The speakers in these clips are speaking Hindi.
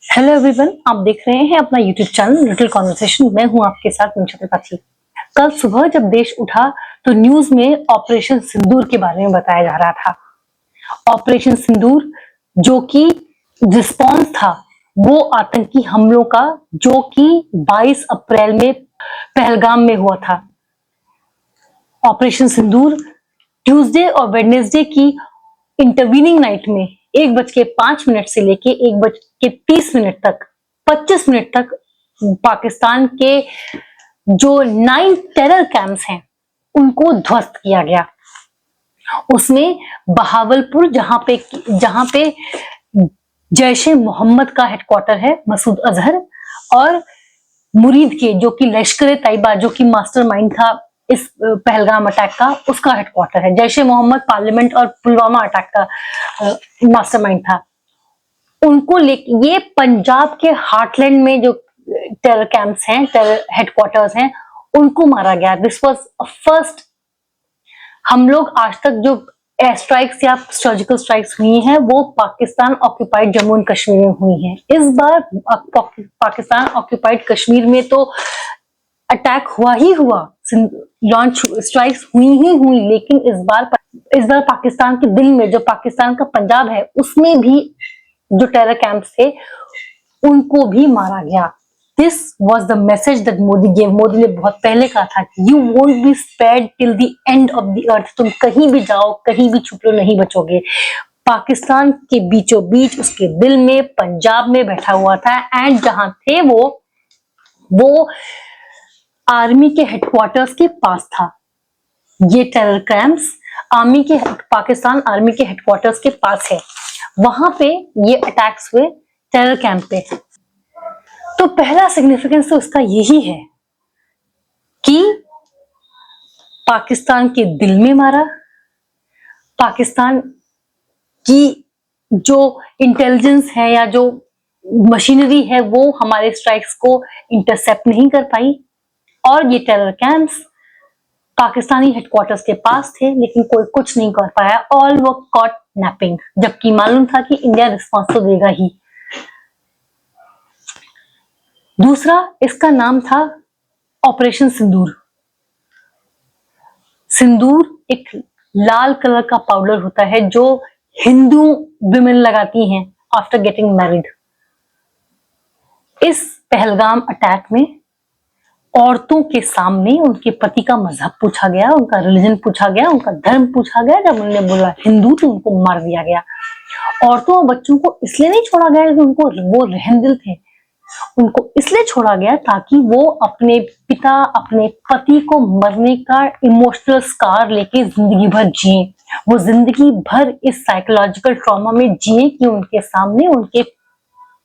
हेलो एवरीवन, आप देख रहे हैं अपना यूट्यूब चैनल लिटिल कॉन्वर्सेशन। मैं हूं आपके साथ मंशा त्रिपाठी। कल सुबह जब देश उठा तो न्यूज में ऑपरेशन सिंदूर के बारे में बताया जा रहा था। ऑपरेशन सिंदूर जो कि रिस्पॉन्स था वो आतंकी हमलों का, जो कि 22 अप्रैल में पहलगाम में हुआ था। ऑपरेशन सिंदूर ट्यूसडे और वेडनेसडे की इंटरवीनिंग नाइट में 1:05 से लेके 1:30 तक 25 मिनट तक पाकिस्तान के जो 9 टेरर कैंप्स हैं उनको ध्वस्त किया गया। उसमें बहावलपुर, जहां पे जैश ए मोहम्मद का हेडक्वार्टर है, मसूद अजहर, और मुरीद के जो कि लश्कर ए तैयबा, जो कि मास्टरमाइंड था इस पहलगाम अटैक का, उसका हेडक्वार्टर है। जैश ए मोहम्मद पार्लियामेंट और पुलवामा अटैक का मास्टरमाइंड था। उनको लेके ये पंजाब के हार्टलैंड में जो टेरर कैंप्स हैं, टेरर हेडक्वार्टर्स हैं, उनको मारा गया। This was first. हम लोग आज तक जो एयर स्ट्राइक्स या सर्जिकल स्ट्राइक्स हुई हैं वो पाकिस्तान ऑक्यूपाइड जम्मू एंड कश्मीर में हुई हैं। इस बार पाकिस्तान ऑक्यूपाइड कश्मीर में तो अटैक हुआ ही हुआ, लॉन्च स्ट्राइक्स हुई ही हुई, लेकिन इस बार पाकिस्तान के दिल में, जो पाकिस्तान का पंजाब है, उसमें भी जो टेरर कैंप्स थे उनको भी मारा गया। This was the message that Modi gave. Modi ने बहुत पहले कहा था कि you won't be spared till the end of the earth. तुम कहीं भी जाओ, कहीं भी छुप लो, नहीं बचोगे। पाकिस्तान के बीचों बीच, उसके दिल में, पंजाब में बैठा हुआ था। एंड जहां थे वो आर्मी के हेडक्वार्टर्स के पास था। ये टेरर कैंप्स पाकिस्तान आर्मी के हेडक्वार्टर्स के पास है। वहां पे ये अटैक्स हुए, टेरर कैंप पे। तो पहला सिग्निफिकेंस तो इसका यही है कि पाकिस्तान के दिल में मारा। पाकिस्तान की जो इंटेलिजेंस है या जो मशीनरी है वो हमारे स्ट्राइक्स को इंटरसेप्ट नहीं कर पाई। और ये टेरर कैंप्स पाकिस्तानी हेडक्वार्टर्स के पास थे, लेकिन कोई कुछ नहीं कर पाया। ऑल वर कॉट नैपिंग, जबकि मालूम था कि इंडिया रिस्पॉन्स तो देगा ही। दूसरा, इसका नाम था ऑपरेशन सिंदूर। सिंदूर एक लाल कलर का पाउडर होता है जो हिंदू विमेन लगाती हैं आफ्टर गेटिंग मैरिड। इस पहलगाम अटैक में औरतों के सामने उनके पति का मजहब पूछा गया, उनका रिलीजन पूछा गया, उनका धर्म पूछा गया। जब उन्होंने बोला हिंदू, तो उनको मार दिया गया। औरतों और बच्चों को इसलिए नहीं छोड़ा गया कि उनको वो रहमदिल थे, उनको इसलिए छोड़ा गया ताकि वो अपने पिता, अपने पति को मरने का इमोशनल स्कार लेके जिंदगी भर जिए। वो जिंदगी भर इस साइकोलॉजिकल ट्रॉमा में जिए कि उनके सामने उनके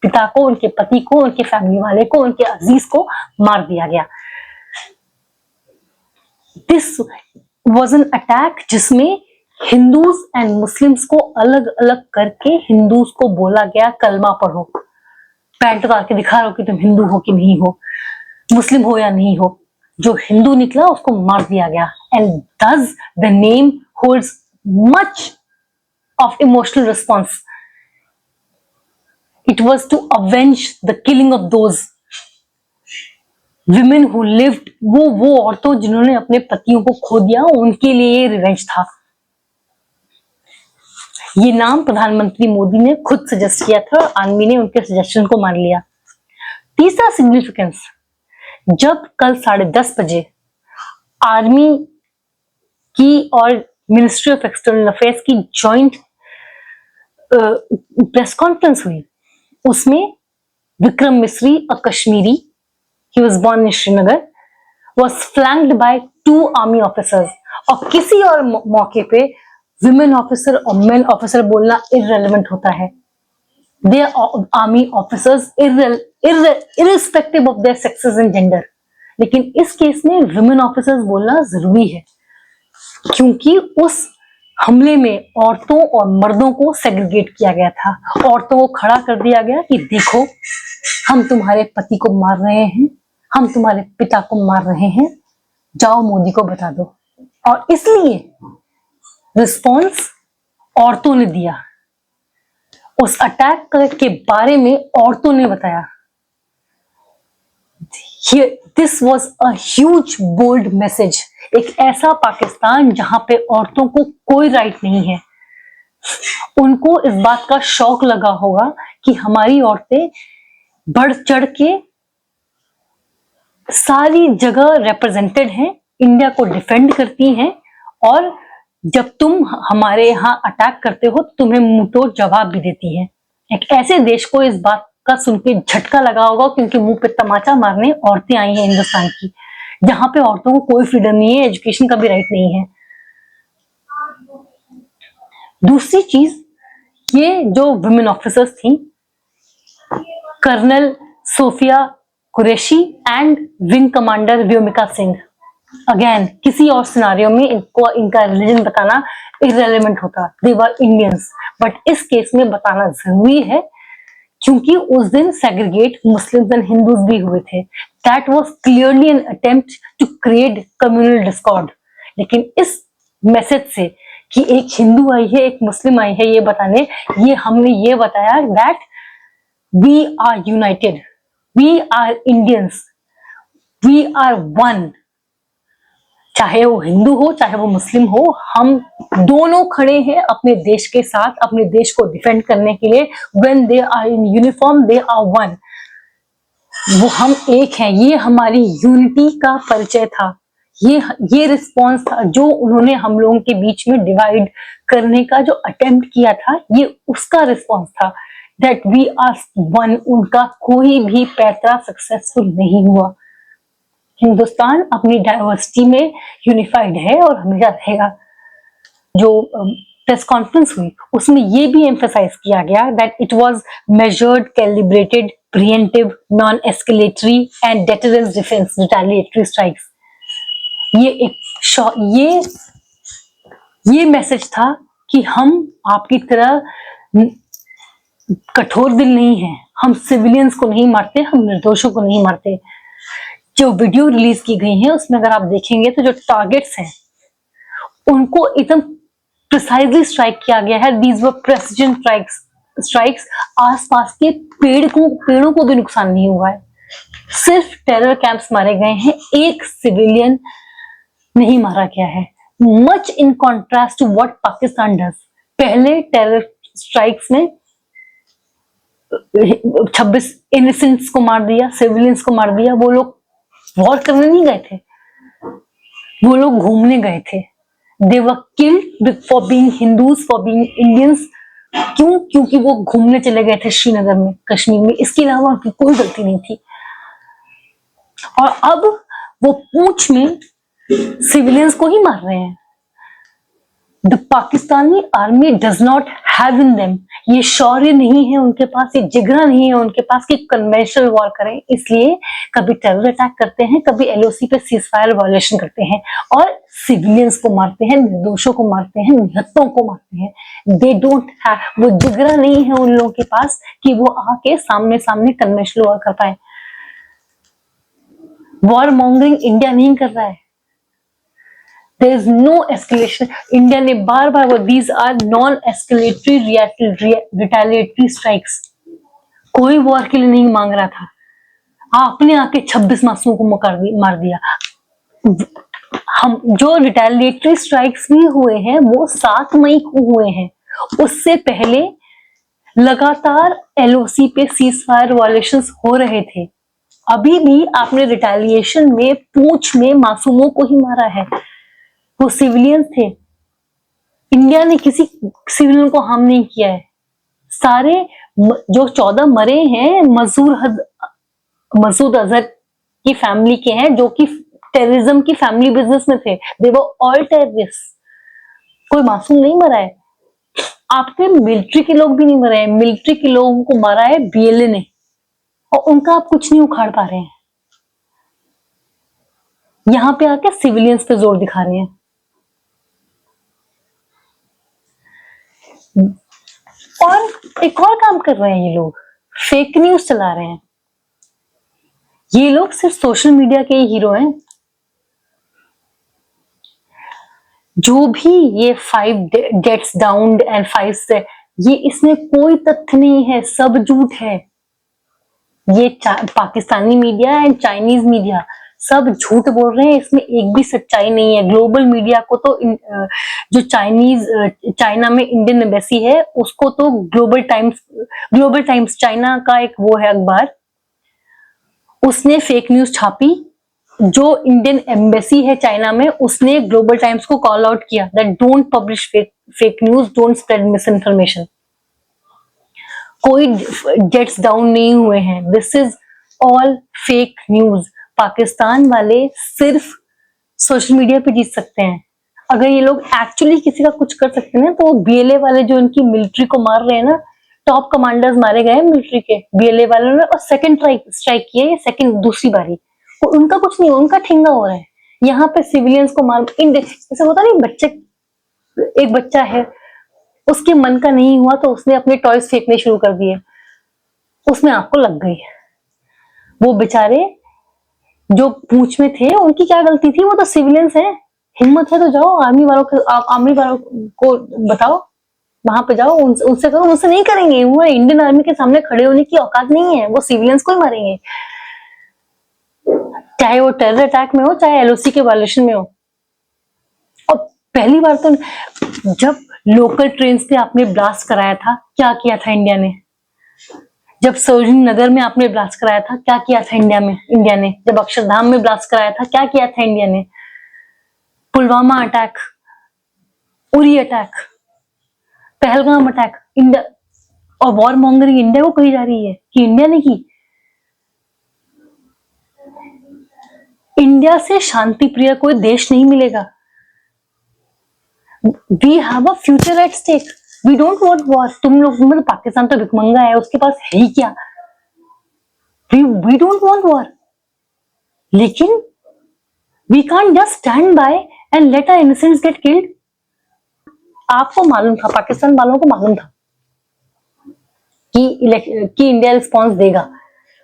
पिता को, उनके पति को, उनके फैमिली वाले को, उनके अजीज को मार दिया गया। दिस वॉज एन अटैक जिसमें हिंदूज एंड मुस्लिम्स को अलग अलग करके हिंदूज को बोला गया कलमा पढ़ो, पैंट उतार के दिखा रहे हो कि तुम हिंदू हो कि नहीं हो, मुस्लिम हो या नहीं हो। जो हिंदू निकला उसको मार दिया गया। And thus the name holds much of emotional response. It was to avenge the killing of those women who lived. वो औरतों जिन्होंने अपने पतियों को खो दिया, उनके लिए रिवेंज था। ये नाम प्रधानमंत्री मोदी ने खुद सजेस्ट किया था और आर्मी ने उनके सजेशन को मान लिया। तीसरा सिग्निफिकेंस, जब कल 10:30 बजे आर्मी की और मिनिस्ट्री ऑफ एक्सटर्नल अफेयर्स की जॉइंट प्रेस कॉन्फ्रेंस हुई, उसमें Vikram Misri, a Kashmiri, he was born in Srinagar, was flanked by 2 army officers. और किसी और मौके पे विमेन ऑफिसर और मेन ऑफिसर बोलना इररेलेवेंट होता है। They are army officers irrespective of their sexes and gender. लेकिन इस केस में विमेन ऑफिसर्स बोलना जरूरी है, क्योंकि उस हमले में औरतों और मर्दों को सेग्रीगेट किया गया था। औरतों को खड़ा कर दिया गया कि देखो, हम तुम्हारे पति को मार रहे हैं, हम तुम्हारे पिता को मार रहे हैं, जाओ मोदी को बता दो। और इसलिए रिस्पॉन्स औरतों ने दिया। उस अटैक के बारे में औरतों ने बताया। This was a huge bold message. एक ऐसा पाकिस्तान जहां पे औरतों को कोई राइट नहीं है। उनको इस बात का शौक लगा होगा कि हमारी औरतें बढ़ चढ़ के सारी जगह रिप्रेजेंटेड हैं, इंडिया को डिफेंड करती हैं, और जब तुम हमारे यहाँ अटैक करते हो तो तुम्हें मुंहतोड़ जवाब भी देती हैं। एक ऐसे देश को इस बात का सुन के झटका लगा होगा क्योंकि मुंह पे तमाचा मारने औरतें आई हैं हिंदुस्तान की, जहां पे औरतों को कोई फ्रीडम नहीं है, एजुकेशन का भी राइट नहीं है। दूसरी चीज, ये जो वुमेन ऑफिसर्स थी, colonel Sofiya Qureshi and wing commander Vyomika Singh, again किसी और सिनारियो में इनका रिलीजन बताना इररेलेवेंट होता, दे वर इंडियंस, बट इस केस में बताना जरूरी है क्योंकि उस दिन सेग्रीगेट मुस्लिम्स एंड हिंदूज भी हुए थे। That was clearly an attempt to create communal discord. लेकिन इस मैसेज से कि एक हिंदू आई है, एक मुस्लिम आई है, ये बताने, ये हमने ये बताया that we are united, we are Indians, we are one. चाहे वो हिंदू हो चाहे वो मुस्लिम हो, हम दोनों खड़े हैं अपने देश के साथ, अपने देश को डिफेंड करने के लिए। When they are in uniform they are one. वो हम एक हैं, ये हमारी यूनिटी का परिचय था। ये रिस्पॉन्स था जो उन्होंने हम लोगों के बीच में डिवाइड करने का जो अटेम्प्ट किया था, ये उसका रिस्पॉन्स था दैट वी आर वन। उनका कोई भी पैतरा सक्सेसफुल नहीं हुआ। हिंदुस्तान अपनी डाइवर्सिटी में यूनिफाइड है और हमेशा रहेगा। जो प्रेस कॉन्फ्रेंस हुई उसमें ये भी एम्फेसाइज किया गया that it was measured, calibrated, preemptive, non escalatory and deterrence defence retaliatory strikes. ये मैसेज था कि हम आपकी तरह कठोर दिल नहीं है, हम सिविलियंस को नहीं मारते, हम निर्दोषों को नहीं मारते। जो वीडियो रिलीज की गई है उसमें अगर आप देखेंगे तो जो टारगेट्स हैं उनको एकदम प्रिसाइजली स्ट्राइक किया गया है। These were precision strikes. आसपास के पेड़ों को भी नुकसान नहीं हुआ है। सिर्फ टेरर कैंप्स मारे गए हैं, एक सिविलियन नहीं मारा गया है। Much in contrast to what Pakistan does. पहले टेरर स्ट्राइक्स में 26 इनोसेंट्स को मार दिया, सिविलियंस को मार दिया। वो लोग वॉर करने नहीं गए थे, वो लोग घूमने गए थे। They were killed for being Hindus, for being Indians. क्यों? क्योंकि वो घूमने चले गए थे श्रीनगर में, कश्मीर में। इसके अलावा उनकी कोई गलती नहीं थी। और अब वो पूंछ में सिविलियंस को ही मार रहे हैं। The Pakistani army does not have in them, ये शौर्य नहीं है उनके पास, ये जिगरा नहीं है उनके पास कि कन्वेंशनल वॉर करें। इसलिए कभी टेरर अटैक करते हैं, कभी एलओसी पे सीजफायर वायलेशन करते हैं और सिविलियंस को मारते हैं, निर्दोषों को मारते हैं, निहत्तों को मारते हैं। दे डोंट हैव, वो जिगरा नहीं है उन लोगों के पास कि वो आके सामने सामने कन्वेंशनल वॉर कर पाए। वॉर मॉन्गरिंग इंडिया नहीं कर रहा है। There is no escalation. India ने बार बार वो these are non-escalatory retaliatory strikes. कोई वॉर के लिए नहीं मांग रहा था, आपने आके 26 मासूमों को मार दिया। हम जो रिटेलिएटरी स्ट्राइक्स भी हुए हैं वो 7 मई को हुए हैं। उससे पहले लगातार एलओसी पे सीजफायर वायलेशंस हो रहे थे। अभी भी आपने रिटेलिएशन में पूंछ में मासूमों को ही मारा है, वो सिविलियन थे। इंडिया ने किसी सिविलियन को हार्म नहीं किया है। सारे जो 14 मरे हैं मसूद अजहर की फैमिली के हैं, जो कि टेररिज्म की फैमिली बिजनेस में थे। They were all terrorist. कोई मासूम नहीं मरा है। आपके मिलिट्री के लोग भी नहीं मरे हैं, मिलिट्री के लोगों को मारा है बीएलए ने, और उनका आप कुछ नहीं उखाड़ पा रहे हैं। यहां पे आके सिविलियंस पे जोर दिखा रहे हैं। और एक और काम कर रहे हैं ये लोग, फेक न्यूज चला रहे हैं। ये लोग सिर्फ सोशल मीडिया के ही हीरो हैं। जो भी ये 5 डेथ्स डाउन्ड एंड 5 ये इसमें कोई तथ्य नहीं है, सब झूठ है। ये Pakistani media and Chinese media सब झूठ बोल रहे हैं, इसमें एक भी सच्चाई नहीं है। ग्लोबल मीडिया को तो जो चाइना में इंडियन एम्बेसी है उसको तो ग्लोबल टाइम्स चाइना का एक वो है अखबार, उसने फेक न्यूज छापी। जो इंडियन एम्बेसी है चाइना में उसने ग्लोबल टाइम्स को कॉल आउट किया that don't publish fake news, don't spread miss information. कोई जेट्स डाउन नहीं हुए हैं, this is all fake news. Pakistan वाले सिर्फ सोशल मीडिया पे जीत सकते हैं। अगर ये लोग एक्चुअली किसी का कुछ कर सकते हैं तो बीएलए वाले जो इनकी मिलिट्री को मार रहे हैं ना, टॉप कमांडर्स मारे गए मिलिट्री के बीएलए वालों ने, और सेकंड स्ट्राइक किए, ये सेकंड दूसरी बारी, और उनका कुछ नहीं, उनका ठेंगा हो रहा है। यहाँ पे सिविलियंस को मार, जैसे होता नहीं, बच्चे, एक बच्चा है उसके मन का नहीं हुआ तो उसने अपने टॉयज फेंकने शुरू कर दिए, उसमें आग को लग गई। वो बेचारे जो पूंछ में थे उनकी क्या गलती थी, वो तो सिविलियंस हैं। हिम्मत है तो जाओ आर्मी वालों को बताओ, वहां पे जाओ, उनसे करो, उनसे नहीं करेंगे। वो इंडियन आर्मी के सामने खड़े होने की औकात नहीं है, वो सिविलियंस को ही मारेंगे, चाहे वो टेरर अटैक में हो, चाहे एलओसी के वायलेशन में हो। और पहली बार तो जब लोकल ट्रेन पे आपने ब्लास्ट कराया था, क्या किया था इंडिया ने? जब सरोजिनी नगर में आपने ब्लास्ट कराया था, क्या किया था इंडिया ने? जब अक्षरधाम में ब्लास्ट कराया था, क्या किया था इंडिया ने? Pulwama attack, Uri attack, Pahalgam attack, India, और वॉर मॉन्गरिंग इंडिया को कही जा रही है कि इंडिया ने की। इंडिया से शांति प्रिय कोई देश नहीं मिलेगा। We have a future at stake, we don't want war. तुम लोग, मतलब पाकिस्तान तो भिखमंगा है, उसके पास है ही क्या? वी डोंट वांट वॉर, लेकिन we can't just stand by and let our innocents get killed. आपको मालूम था, पाकिस्तान वालों को मालूम था कि इंडिया रिस्पॉन्स देगा,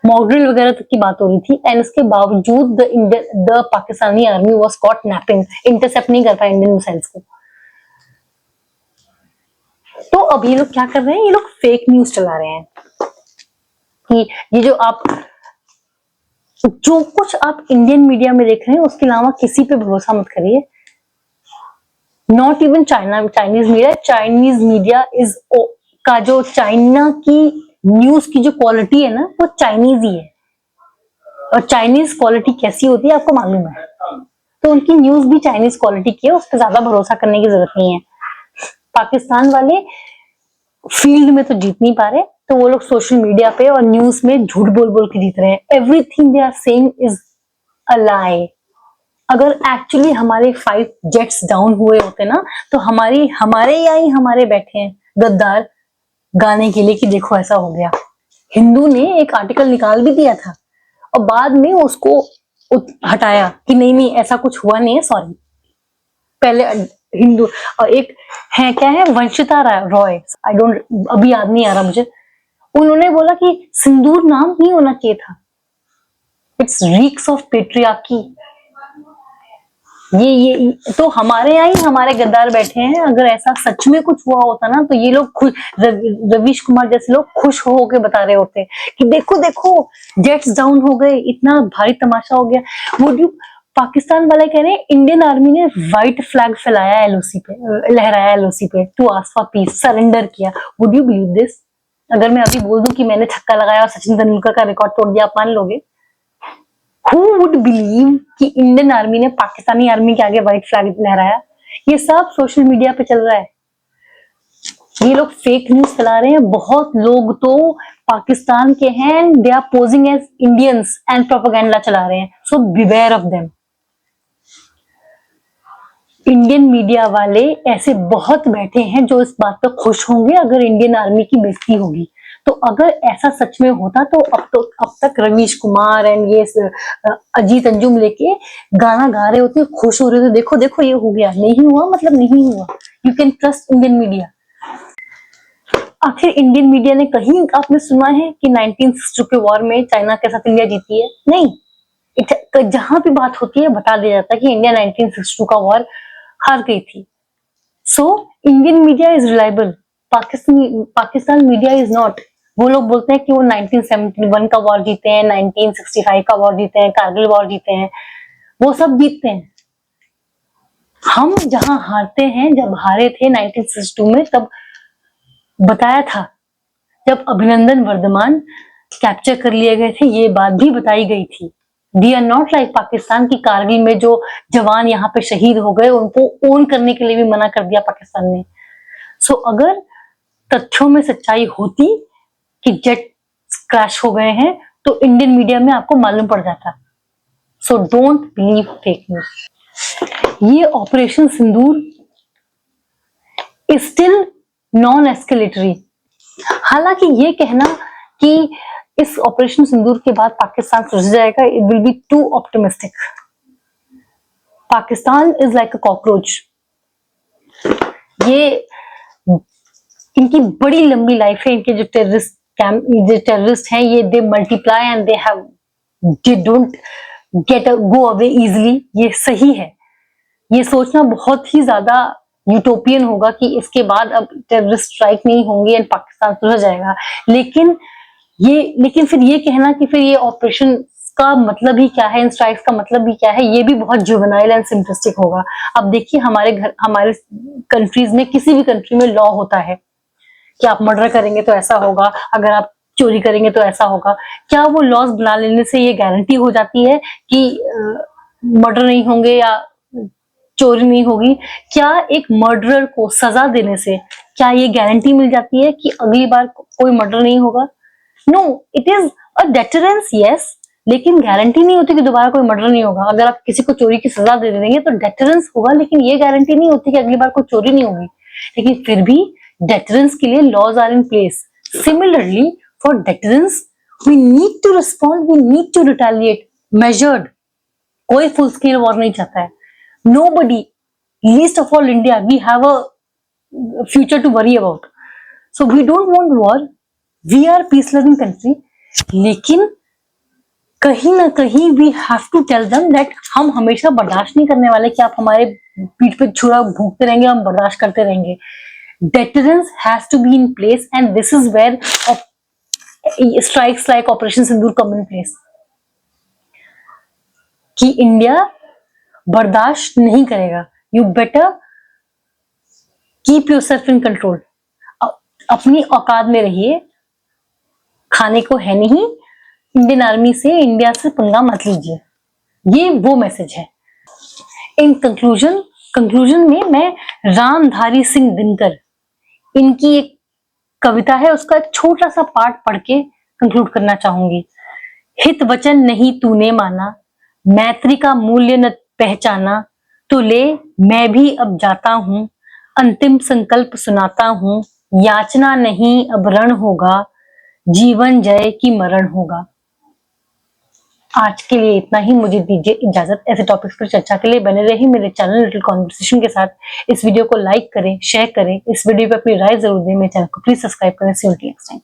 मॉकड्रिल वगैरह तक की बात हो रही थी, एंड उसके बावजूद the Pakistani army was cot napping, intercept नहीं कर पाया इंडियन मिसाइल्स को। तो अब ये लोग क्या कर रहे हैं, ये लोग फेक न्यूज चला रहे हैं कि ये जो कुछ आप इंडियन मीडिया में देख रहे हैं उसके अलावा किसी पे भरोसा मत करिए। Not even Chinese media is का जो चाइना की न्यूज की जो क्वालिटी है ना, वो चाइनीज ही है, और चाइनीज क्वालिटी कैसी होती है आपको मालूम है, तो उनकी न्यूज भी चाइनीज क्वालिटी की है, उस पर ज्यादा भरोसा करने की जरूरत नहीं है। पाकिस्तान वाले फील्ड में तो जीत नहीं पा रहे, तो वो लोग सोशल मीडिया पे और न्यूज में झूठ बोल बोल के जीत रहे हैं। Everything they are saying is a lie. अगर एक्चुअली हमारे 5 जेट्स डाउन हुए होते ना, तो हमारे यहाँ बैठे हैं गद्दार गाने के लिए कि देखो ऐसा हो गया। हिंदू ने एक आर्टिकल निकाल भी दिया था और बाद में उसको हटाया कि नहीं ऐसा कुछ हुआ नहीं है, सॉरी। पहले हिंदू, और एक है, क्या है, वंशिता रॉय, आई डोंट, अभी याद नहीं आ रहा मुझे, उन्होंने बोला कि सिंदूर नाम नहीं होना चाहिए था, इट्स रीक्स ऑफ पेट्रियार्की। ये तो हमारे यहाँ ही हमारे गद्दार बैठे हैं। अगर ऐसा सच में कुछ हुआ होता ना, तो ये लोग खुश, रवीश कुमार जैसे लोग खुश हो के बता रहे होते कि देखो देखो जेट्स डाउन हो गए, इतना भारी तमाशा हो गया। वुड यू, पाकिस्तान वाले कह रहे हैं इंडियन आर्मी ने व्हाइट फ्लैग फैलाया एलओसी पे, लहराया एलओसी पे to ask for peace, surrender किया। Would you believe this? अगर मैं अभी बोल दूं कि मैंने छक्का लगाया और सचिन तेंदुलकर का रिकॉर्ड तोड़ दिया, आप मान लोगे? Who would believe कि इंडियन आर्मी ने पाकिस्तानी आर्मी के आगे व्हाइट फ्लैग लहराया? ये सब सोशल मीडिया पे चल रहा है। ये लोग फेक न्यूज फैला रहे हैं। बहुत लोग तो पाकिस्तान के हैं, they are posing as Indians and propaganda चला रहे हैं, so beware of them. Indian media वाले ऐसे बहुत बैठे हैं जो इस बात पर खुश होंगे अगर इंडियन आर्मी की बेइज्जती होगी। तो अगर ऐसा सच में होता तो अब तक रवीश कुमार एंड ये अजीत अंजुम लेके गाना गा रहे होते, खुश हो रहे होते, देखो देखो ये हो गया। नहीं हुआ मतलब नहीं हुआ। You can trust Indian media. आखिर इंडियन मीडिया ने कहीं आपने सुना है कि 1962 के वॉर में चाइना के साथ इंडिया जीती है? नहीं। जहां भी बात होती है बता दिया जाता है कि इंडिया 1962 का वॉर हार गई थी। So Indian media is reliable. Pakistan media is not. वो लोग बोलते हैं कि वो 1971 का वॉर जीते हैं, 1965 का वॉर जीते हैं, कारगिल वॉर जीते हैं, वो सब जीतते हैं। हम जहां हारते हैं, जब हारे थे 1962 में, तब बताया था, जब अभिनंदन वर्धमान कैप्चर कर लिए गए थे, ये बात भी बताई गई थी। We are not like Pakistan की कारगिल में जो जवान यहाँ पे शहीद हो गए, उनको ओन करने के लिए भी मना कर दिया पाकिस्तान ने। सो अगर तथ्यों में सच्चाई होती कि जेट क्रैश हो गए हैं, तो इंडियन मीडिया में आपको मालूम पड़ जाता। So don't believe fake news. ये operation Sindoor is still non escalatory. हालांकि ये कहना कि इस ऑपरेशन सिंदूर के बाद पाकिस्तान सुलझ जाएगा, it will be to optimistic. Pakistan is like a cockroach. ये इनकी बड़ी लंबी लाइफ है। इनके जो टेररिस्ट हैं, ये दे multiply and they don't get go away easily. ये सही है। ये सोचना बहुत ही ज्यादा यूटोपियन होगा कि इसके बाद अब टेररिस्ट स्ट्राइक नहीं होंगी एंड पाकिस्तान सुलझ जाएगा। लेकिन फिर ये कहना कि फिर ये ऑपरेशन का मतलब ही क्या है, इन स्ट्राइक्स का मतलब भी क्या है, ये भी बहुत जुवेनाइल एंड सिंपलिस्टिक होगा। अब देखिए, हमारे कंट्रीज में, किसी भी कंट्री में लॉ होता है कि आप मर्डर करेंगे तो ऐसा होगा, अगर आप चोरी करेंगे तो ऐसा होगा। क्या वो लॉज बना लेने से ये गारंटी हो जाती है कि मर्डर नहीं होंगे या चोरी नहीं होगी? क्या एक मर्डरर को सजा देने से क्या ये गारंटी मिल जाती है कि अगली बार कोई मर्डर नहीं होगा? No, it is a deterrence, yes, लेकिन गारंटी नहीं होती कि दोबारा कोई मर्डर नहीं होगा। अगर आप किसी को चोरी की सजा दे देंगे तो डेटरेंस होगा, लेकिन ये गारंटी नहीं होती कि अगली बार कोई चोरी नहीं होगी। लेकिन फिर भी डेटरेंस के लिए laws are in place. Similarly, for deterrence we need to respond, we need to retaliate, measured. कोई फुल स्केल वॉर नहीं चाहता है। Nobody, least of all India, we have a future to worry about. So we don't want war. We are peace loving country. लेकिन कहीं ना कहीं we have to tell them that हम हमेशा बर्दाश्त नहीं करने वाले कि आप हमारे पीठ पे छुरा भोंकते रहेंगे, हम बर्दाश्त करते रहेंगे। Deterrence has to be in place, and this is where strikes like Operation Sindoor come in place. कि इंडिया बर्दाश्त नहीं करेगा। You better keep your self in control. अपनी औकात में रहिए। खाने को है नहीं, इंडियन आर्मी से, इंडिया से पंगा मत लीजिए। ये वो मैसेज है। इन कंक्लूजन में मैं रामधारी सिंह दिनकर, इनकी एक कविता है, उसका एक छोटा सा पार्ट पढ़ के कंक्लूड करना चाहूंगी। हित वचन नहीं तूने माना, मैत्री का मूल्य न पहचाना, तो ले मैं भी अब जाता हूं, अंतिम संकल्प सुनाता हूं, याचना नहीं अब रण होगा, जीवन जय की मरण होगा। आज के लिए इतना ही। मुझे दीजिए इजाजत। ऐसे टॉपिक्स पर चर्चा के लिए बने रहिए मेरे चैनल लिटिल कॉन्वर्सेशन के साथ। इस वीडियो को लाइक करें, शेयर करें, इस वीडियो पर अपनी राय जरूर दें। मेरे चैनल को प्लीज सब्सक्राइब करें। सी यू नेक्स्ट टाइम।